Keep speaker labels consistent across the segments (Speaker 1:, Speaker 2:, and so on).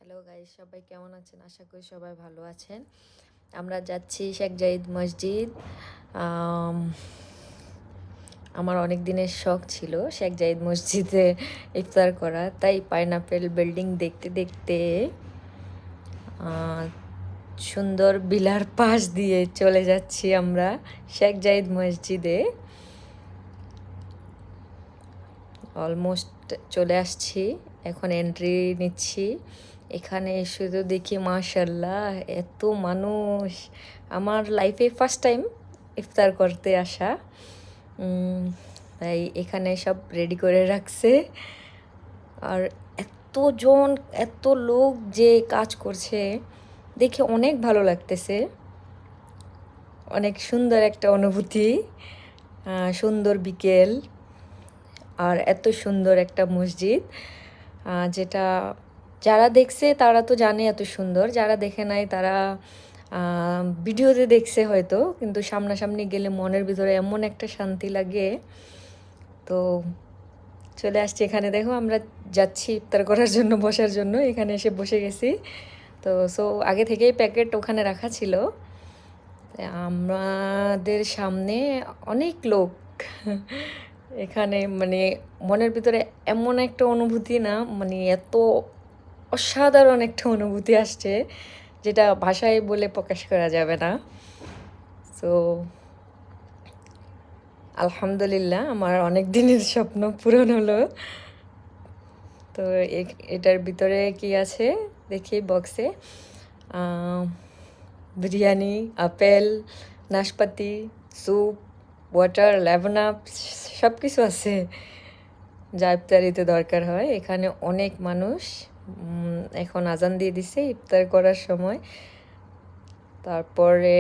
Speaker 1: Hello guys, সবাই কেমন আছেন? আশা করি সবাই ভালো আছেন। আমরা যাচ্ছি শেখ জায়েদ মসজিদ। আম, আমার অনেক দিনের শখ ছিল শেখ জায়েদ মসজিদে ইফতার করা, তাই পাইনাপেল বিল্ডিং দেখতে দেখতে আহ, সুন্দর বিলার পাশ দিয়ে চলে যাচ্ছি আমরা শেখ জায়েদ মসজিদে। অলমোস্ট চলে আসছি, এখন এন্ট্রি নিচ্ছি। এখানে শুধু দেখি মাশাল্লাহ এত মানুষ, আমার লাইফে ফার্স্ট টাইম ইফতার করতে আসা। তাই এখানে সব রেডি করে রাখছে, আর এতজন এত লোক যে কাজ করছে দেখে অনেক ভালো লাগতেছে। অনেক সুন্দর একটা অনুভূতি, সুন্দর বিকেল, আর এত সুন্দর একটা মসজিদ, যেটা যারা দেখছে তারা তো জানে এত সুন্দর, যারা দেখে নাই তারা ভিডিওতে দেখছে হয়তো, কিন্তু সামনাসামনি গেলে মনের ভিতরে এমন একটা শান্তি লাগে। তো চলে আসছি এখানে, দেখো আমরা যাচ্ছি ইফতার করার জন্য, বসার জন্য এখানে এসে বসে গেছি। তো আগে থেকেই প্যাকেট ওখানে রাখা ছিল। আমাদের সামনে অনেক লোক এখানে, মানে মনের ভিতরে এমন একটা অনুভূতি, না মানে এত অসাধারণ একটা অনুভূতি আসছে যেটা ভাষায় বলে প্রকাশ করা যাবে না। সো আলহামদুলিল্লাহ, আমার অনেক দিনের স্বপ্ন পূরণ হলো। তো এটার ভিতরে কি আছে দেখি বক্সে, বিরিয়ানি, আপেল, নাশপাতি, স্যুপ, ওয়াটার, লেমন আপ, সব কিছু আছে যা ইফতারিতে দরকার হয়। এখানে অনেক মানুষ, এখন আজান দিয়ে দিছে ইফতার করার সময়। তারপরে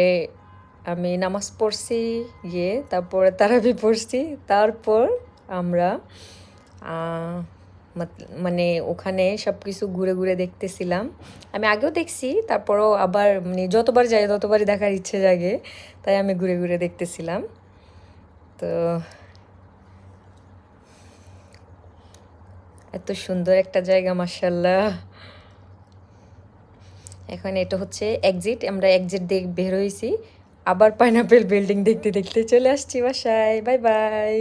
Speaker 1: আমি নামাজ পড়ছি, তারপরে তারাবি পড়ছি। তারপর আমরা মানে ওখানে সব কিছু ঘুরে ঘুরে দেখতেছিলাম। আমি আগেও দেখছি, তারপরও আবার মানে যতবার যাই ততবারই দেখার ইচ্ছে জাগে, তাই আমি ঘুরে ঘুরে দেখতেছিলাম। তো এত সুন্দর একটা জায়গা, মাশাল্লাহ। এখন এটা হচ্ছে এক্সিট, আমরা এক্সিট দিয়ে বের হয়েছি, আবার পাইনাপেল বিল্ডিং দেখতে দেখতে চলে আসছি বাসায়। Bye bye.